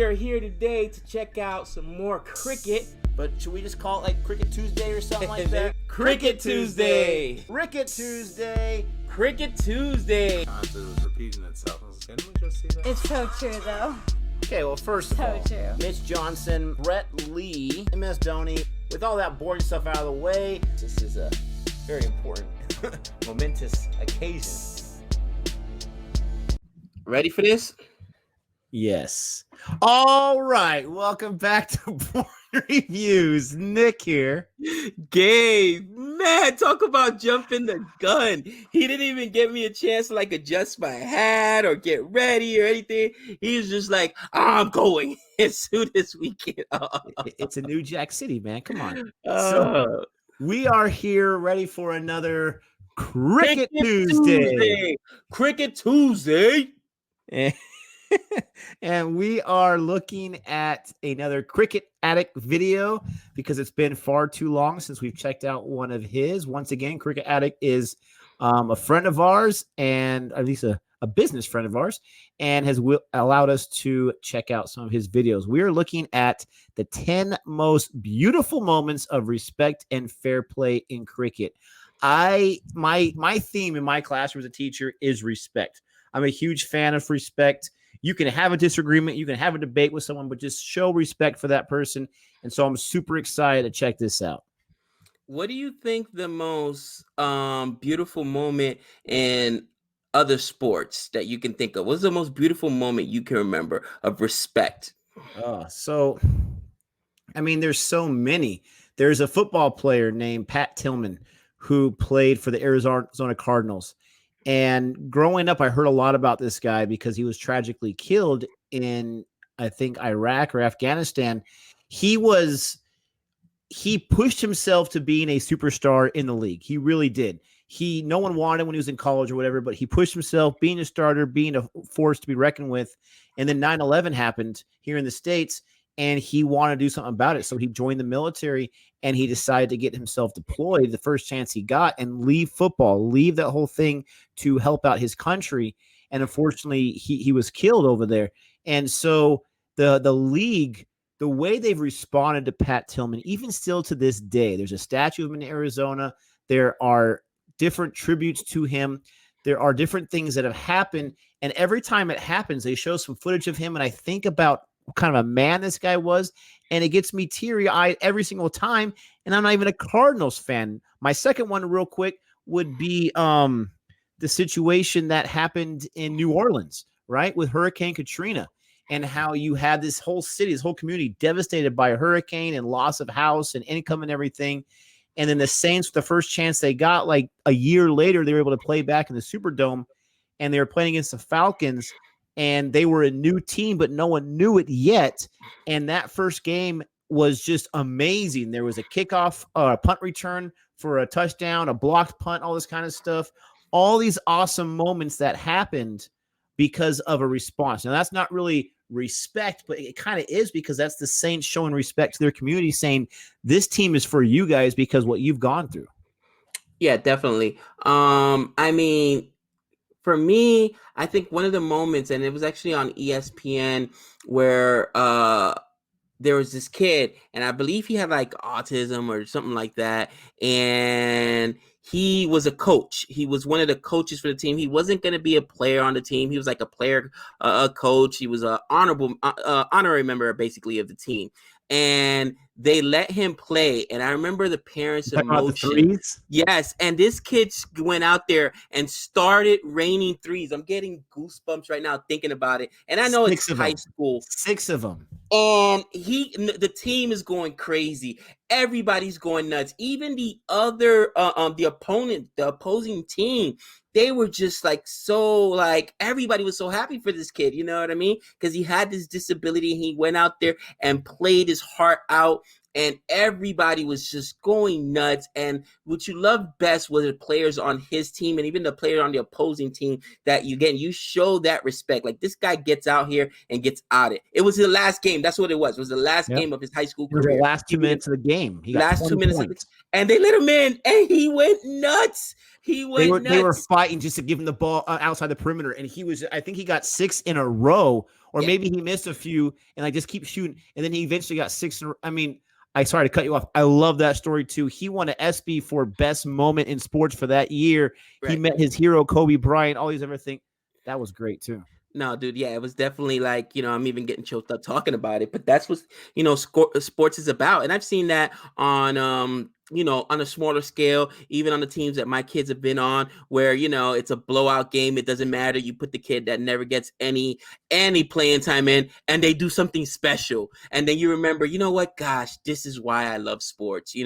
We are here today to check out some more cricket. But should we just call it like Cricket Tuesday or something like that? Cricket Tuesday. Cricket Tuesday. Cricket Tuesday. It was repeating itself. I was like, didn't we just see that? It's so true, though. Okay, well, first of all, true. Mitch Johnson, Brett Lee, MS Dhoni, with all that boring stuff out of the way, this is a very important, momentous occasion. Ready for this? Yes. All right, welcome back to Boring Reviews. Nick here. Gabe, man, talk about jumping the gun. He didn't even give me a chance to like adjust my hat or get ready or anything. He was just like, I'm going as soon as we get up. It's a New Jack City, man. Come on. So we are here ready for another Cricket Tuesday. Cricket Tuesday. And we are looking at another Cricket Addict video because it's been far too long since we've checked out one of his. Once again, Cricket Addict is a friend of ours, and at least a business friend of ours, and has allowed us to check out some of his videos. We are looking at the 10 most beautiful moments of respect and fair play in cricket. My theme in my classroom as a teacher is respect. I'm a huge fan of respect. You can have a disagreement, you can have a debate with someone, but just show respect for that person. And so I'm super excited to check this out. What do you think the most beautiful moment in other sports that you can think of? What's the most beautiful moment you can remember of respect? There's so many. There's a football player named Pat Tillman who played for the Arizona Cardinals. And growing up, I heard a lot about this guy because he was tragically killed in, I think, Iraq or Afghanistan. He pushed himself to being a superstar in the league. He really did. No one wanted him when he was in college or whatever, but he pushed himself, being a starter, being a force to be reckoned with. And then 9/11 happened here in the States, and he wanted to do something about it. So he joined the military, and he decided to get himself deployed the first chance he got and leave football, leave that whole thing to help out his country. And unfortunately, he was killed over there. And so the league, the way they've responded to Pat Tillman, even still to this day, there's a statue of him in Arizona. There are different tributes to him. There are different things that have happened. And every time it happens, they show some footage of him. And I think about what kind of a man this guy was, and it gets me teary-eyed every single time. And I'm not even a Cardinals fan. My second one, real quick, would be the situation that happened in New Orleans, right, with Hurricane Katrina, and how you had this whole city, this whole community devastated by a hurricane and loss of house and income and everything. And then the Saints, the first chance they got, like a year later, they were able to play back in the Superdome, and they were playing against the Falcons. And they were a new team, but no one knew it yet. And that first game was just amazing. There was a kickoff, a punt return for a touchdown, a blocked punt, all this kind of stuff. All these awesome moments that happened because of a response. Now, that's not really respect, but it kind of is, because that's the Saints showing respect to their community, saying this team is for you guys because what you've gone through. Yeah, definitely. For me, I think one of the moments, and it was actually on ESPN, where there was this kid, and I believe he had like autism or something like that, and he was a coach. He was one of the coaches for the team. He wasn't going to be a player on the team. He was like a player, a coach. He was an honorary member, basically, of the team. And they let him play. And I remember the parents' emotion. Yes. And this kid went out there and started raining threes. I'm getting goosebumps right now thinking about it. And I know it's high school. 6 of them. And the team is going crazy. Everybody's going nuts. Even the other, the opposing team, they were just everybody was so happy for this kid. You know what I mean? Because he had this disability. He went out there and played his heart out. and everybody was just going nuts. And what you loved best was the players on his team and even the player on the opposing team that you show that respect. Like, this guy gets out here and gets out it. It was the last game. That's what it was. It was the last game of his high school career. The last 2 minutes of the game. He got last 2 minutes points. And they let him in, and he went nuts. They were fighting just to give him the ball outside the perimeter, and I think he got 6 in a row, or maybe he missed a few, and I just keep shooting, and then he eventually got 6 in a row. I mean, sorry to cut you off. I love that story too. He won an ESPY for best moment in sports for that year. Right. He met his hero, Kobe Bryant, all these other things. That was great too. No, dude, yeah, it was definitely like, I'm even getting choked up talking about it, but that's what, sports is about. And I've seen that on, on a smaller scale, even on the teams that my kids have been on, where, it's a blowout game. It doesn't matter. You put the kid that never gets any playing time in, and they do something special. And then you remember, you know what, gosh, this is why I love sports,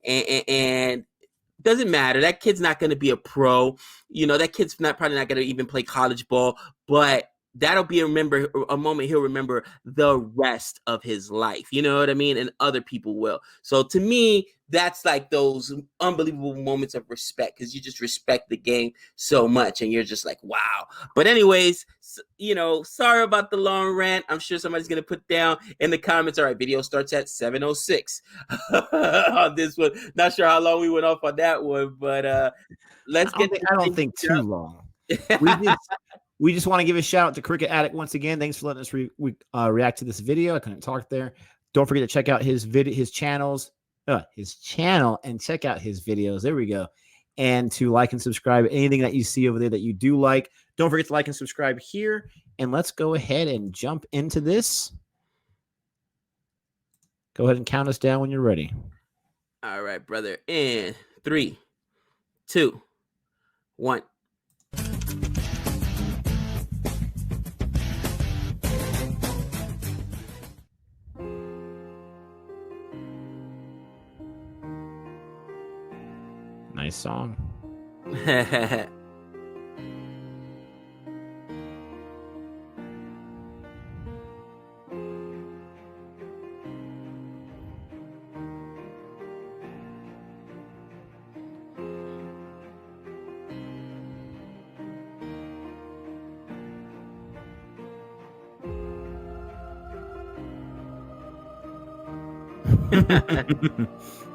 and doesn't matter. That kid's not going to be a pro. That kid's probably not going to even play college ball, but that'll be a moment he'll remember the rest of his life. You know what I mean? And other people will. So to me, that's like those unbelievable moments of respect, because you just respect the game so much and you're just like, wow. But anyways, sorry about the long rant. I'm sure somebody's going to put down in the comments, all right, video starts at 7:06 on this one. Not sure how long we went off on that one, but I don't think too long. We just want to give a shout out to Cricket Addict once again. Thanks for letting us react to this video. I couldn't talk there. Don't forget to check out his channel, and check out his videos. There we go. And to like and subscribe anything that you see over there that you do like. Don't forget to like and subscribe here. And let's go ahead and jump into this. Go ahead and count us down when you're ready. All right, brother. In 3, 2, 1. Nice song.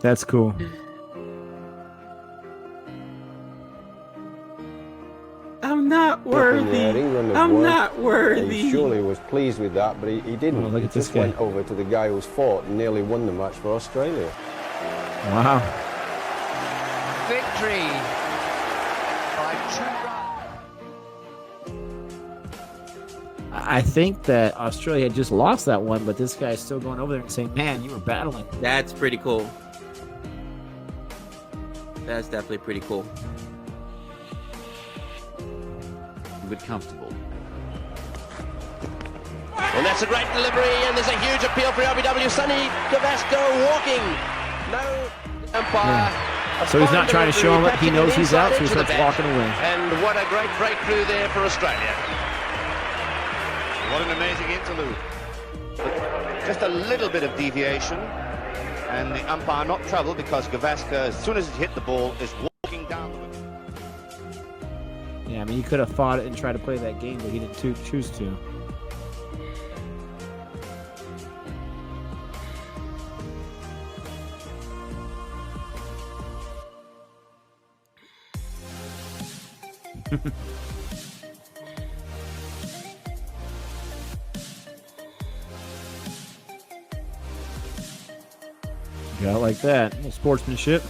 That's cool. I'm not worthy. I'm not worthy. He surely was pleased with that, but he didn't. Oh, look at he this just guy. went over to the guy who's fought and nearly won the match for Australia. Wow. Victory by 2 runs. I think that Australia had just lost that one, but this guy's still going over there and saying, man, you were battling. That's pretty cool. That's definitely pretty cool. But comfortable. And that's a great delivery, and there's a huge appeal for LBW. Sonny Gavasco walking. No umpire. Yeah. So he's not trying to show him that he knows he's out, so he starts walking away. And what a great breakthrough there for Australia. What an amazing interlude. Just a little bit of deviation, and the umpire not troubled because Gavasca, as soon as he hit the ball, is walking down the wicket. Yeah, I mean, he could have fought it and tried to play that game, but he didn't choose to. Got it like that. A little sportsmanship.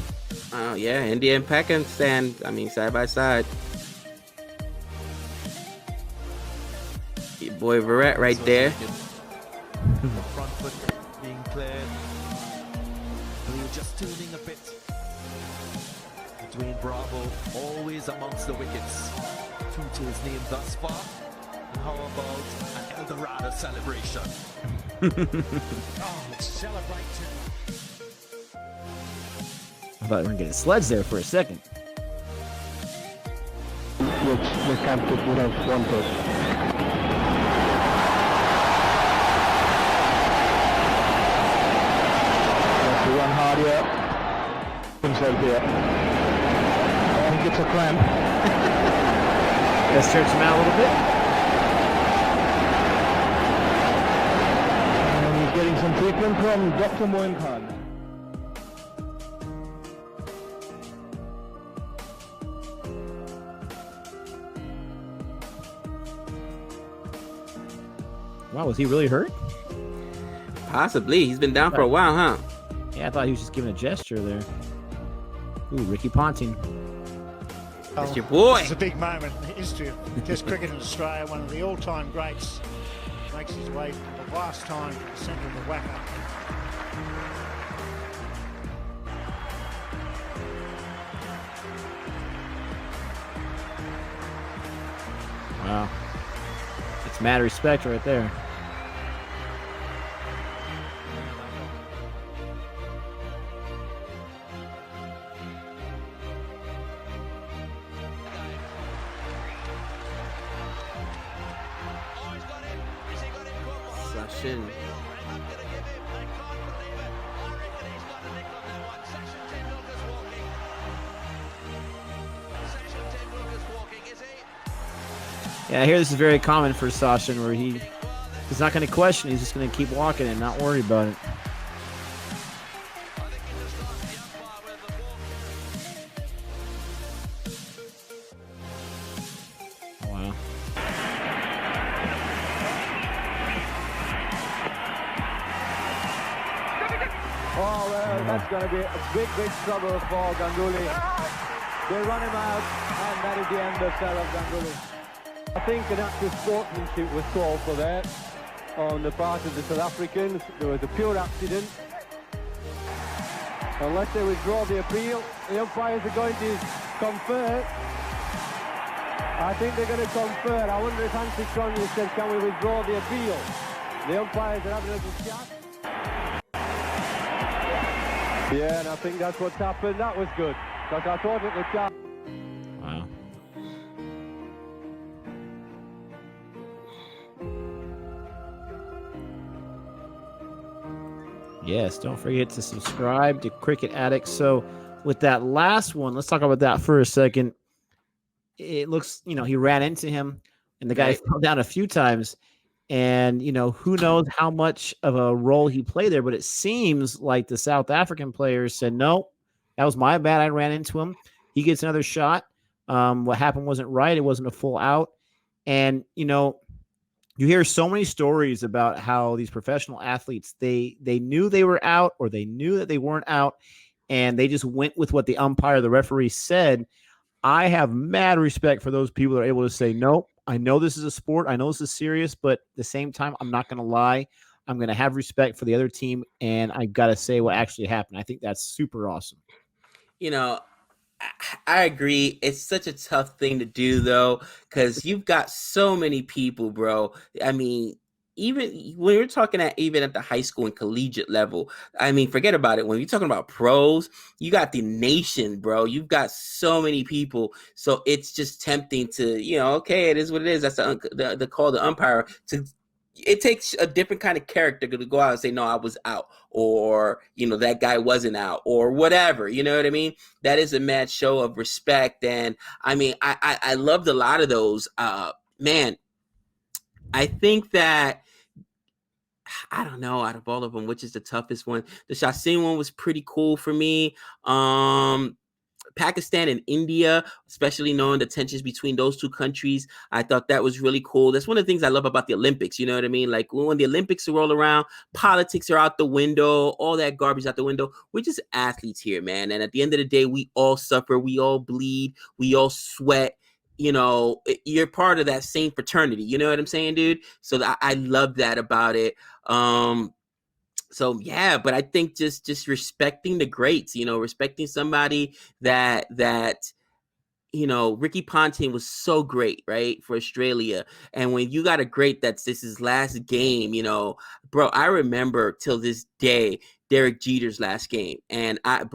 Oh, yeah. India and Pakistan, side by side. Your boy Varette right there. The front foot being cleared. And he was just turning a bit. Dwayne Bravo always amongst the wickets. 2 to his name thus far. And how about an El Dorado celebration? Let's celebrate too. I thought we were going to get sleds there for a second. We can't put one person. cardio himself here. I think it's a cramp. Let's stretch him out a little bit. And he's getting some treatment from Dr. Moin Khan. Wow, was he really hurt? Possibly. He's been down for a while, huh? Yeah, I thought he was just giving a gesture there. Ooh, Ricky Ponting. That's your boy. It's a big moment in the history of Test cricket in Australia. One of the all-time greats makes his way for the last time to the centre of the whacker. Wow. It's mad respect right there. Sashin. Yeah, I hear this is very common for Sashin, where he's not going to question. He's just going to keep walking and not worry about it. Wow. Oh, well, that's going to be a big trouble for Ganguly. They run him out, and that is the end of Saurav Ganguly. I think an act of sportsmanship was called for there on the part of the South Africans. There was a pure accident. Unless they withdraw the appeal, the umpires are going to confer. I think they're going to confer. I wonder if Hansi Cronje said, can we withdraw the appeal? The umpires are having a good chat. Yeah, and I think that's what's happened. That was good, because I thought at the time. Wow. Yes, don't forget to subscribe to Cricket Addict. So with that last one, let's talk about that for a second. It looks, he ran into him and the guy fell down a few times. And, who knows how much of a role he played there, but it seems like the South African players said, no, that was my bad. I ran into him. He gets another shot. What happened wasn't right. It wasn't a full out. And, you hear so many stories about how these professional athletes, they knew they were out, or they knew that they weren't out, and they just went with what the umpire, the referee said. I have mad respect for those people that are able to say, nope, I know this is a sport. I know this is serious, but at the same time, I'm not going to lie. I'm going to have respect for the other team, and I got to say what actually happened. I think that's super awesome. I agree. It's such a tough thing to do, though, because you've got so many people, bro. I mean, even when you're talking even at the high school and collegiate level, I mean, forget about it. When you're talking about pros, you got the nation, bro. You've got so many people. So it's just tempting to, okay, it is what it is. That's the call the umpire to. It takes a different kind of character to go out and say, no, I was out, or, that guy wasn't out, or whatever. You know what I mean? That is a mad show of respect. And I mean, I loved a lot of those. Man, I think that, I don't know, out of all of them, which is the toughest one. The Shashin one was pretty cool for me. Pakistan and India, especially knowing the tensions between those two countries, I thought that was really cool. That's one of the things I love about the Olympics. You know what I mean? Like when the Olympics roll around, politics are out the window, all that garbage out the window. We're just athletes here, man. And at the end of the day, we all suffer, we all bleed, we all sweat. You're part of that same fraternity. You know what I'm saying, dude? So I love that about it. So yeah, but I think just respecting the greats, respecting somebody that Ricky Ponting was so great, right, for Australia. And when you got a great that's this his last game, bro, I remember till this day Derek Jeter's last game. And a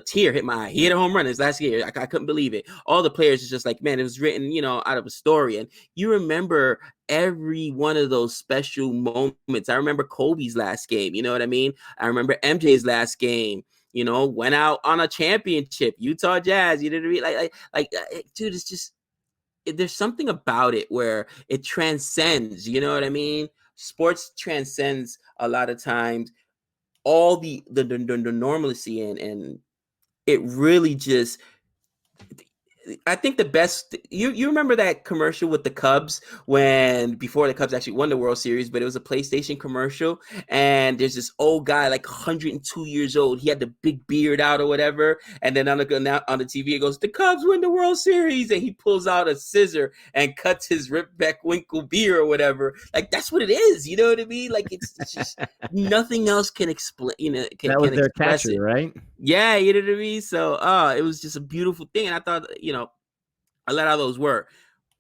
tear hit my eye. He hit a home run his last year. I couldn't believe it. All the players is just like, man, it was written, out of a story. And you remember every one of those special moments. I remember Kobe's last game. You know what I mean? I remember MJ's last game. went out on a championship, Utah Jazz. You know what I mean? Dude, it's just there's something about it where it transcends. You know what I mean? Sports transcends a lot of times all the normalcy and it really just. I think the best you remember that commercial with the Cubs when before the Cubs actually won the World Series, but it was a PlayStation commercial and there's this old guy like 102 years old. He had the big beard out or whatever, and then on the TV it goes, "The Cubs win the World Series," and he pulls out a scissor and cuts his Rip Beck Winkle beard or whatever. Like that's what it is. You know what I mean? Like it's just nothing else can explain. That was can their express catcher, it. right? Yeah, you know what I mean? So it was just a beautiful thing. And I thought, a lot of those were.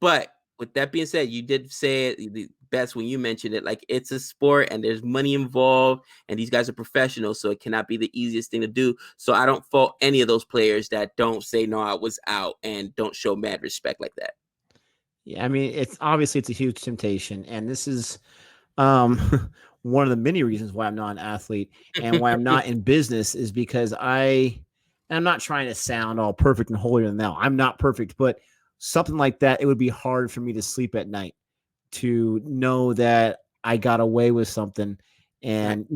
But with that being said, you did say it the best when you mentioned it. Like it's a sport and there's money involved and these guys are professionals, so it cannot be the easiest thing to do. So I don't fault any of those players that don't say no, I was out and don't show mad respect like that. Yeah, I mean, it's a huge temptation, and this is one of the many reasons why I'm not an athlete and why I'm not in business is because I'm not trying to sound all perfect and holier than thou. I'm not perfect, but something like that, it would be hard for me to sleep at night to know that I got away with something. And,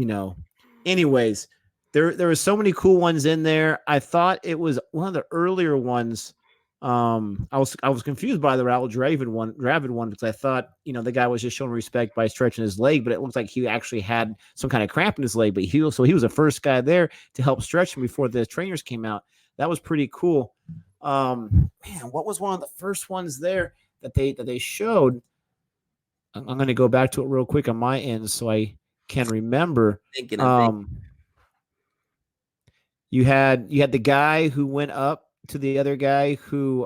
anyways, there were so many cool ones in there. I thought it was one of the earlier ones. I was confused by the Raul Dravid one because I thought, the guy was just showing respect by stretching his leg, but it looked like he actually had some kind of cramp in his leg, but he was the first guy there to help stretch him before the trainers came out. That was pretty cool. Man, what was one of the first ones there that they showed? I'm going to go back to it real quick on my end so I can remember. You had the guy who went up to the other guy who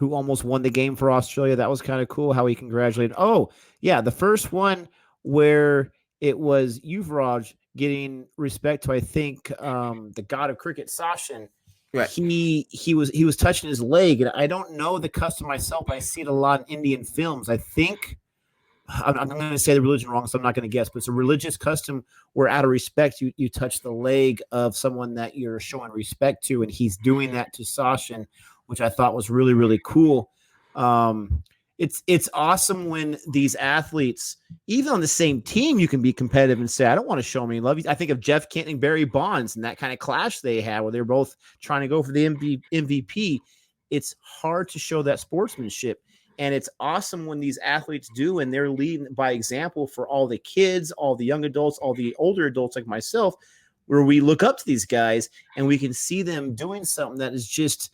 almost won the game for Australia. That was kind of cool how he congratulated. Oh, yeah, the first one where it was Yuvraj getting respect to, I think, the god of cricket, Sachin. Right. He was touching his leg, and I don't know the custom myself, but I see it a lot in Indian films. I think I'm going to say the religion wrong, so I'm not going to guess, but it's a religious custom where out of respect, you touch the leg of someone that you're showing respect to, and he's doing that to Sachin, which I thought was really, really cool. It's awesome when these athletes, even on the same team, you can be competitive and say, I don't want to show me love. I think of Jeff Kent and Barry Bonds and that kind of clash they had where they're both trying to go for the MVP. It's hard to show that sportsmanship. And it's awesome when these athletes do, and they're leading by example for all the kids, all the young adults, all the older adults like myself, where we look up to these guys and we can see them doing something that is just,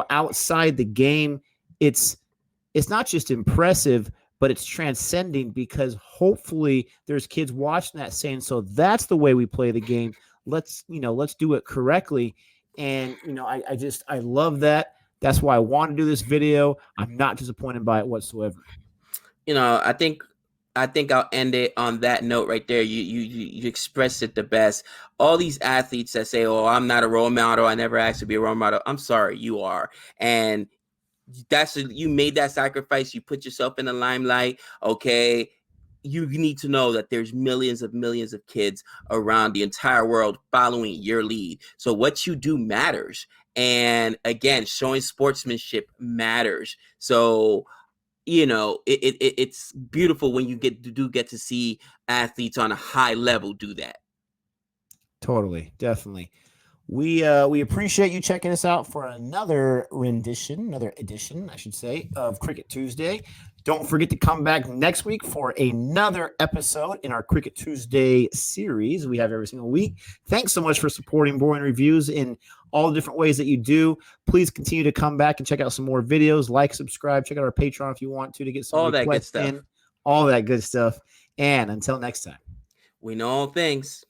outside the game. It's not just impressive, but it's transcending because hopefully there's kids watching that saying, so that's the way we play the game. Let's do it correctly. And, I love that. That's why I want to do this video. I'm not disappointed by it whatsoever. I think I'll end it on that note right there. You expressed it the best. All these athletes that say, "Oh, I'm not a role model. I never asked to be a role model." I'm sorry, you are. And you made that sacrifice. You put yourself in the limelight. Okay. You need to know that there's millions of kids around the entire world following your lead. So what you do matters. And again, showing sportsmanship matters. So, it's beautiful when you get to see athletes on a high level do that. Totally. Definitely. We appreciate you checking us out for another edition, I should say, of Cricket Tuesday. Don't forget to come back next week for another episode in our Cricket Tuesday series we have every single week. Thanks so much for supporting Boring Reviews in all the different ways that you do. Please continue to come back and check out some more videos. Like, subscribe, check out our Patreon if you want to get some all that good stuff. All that good stuff. And until next time, we know all things.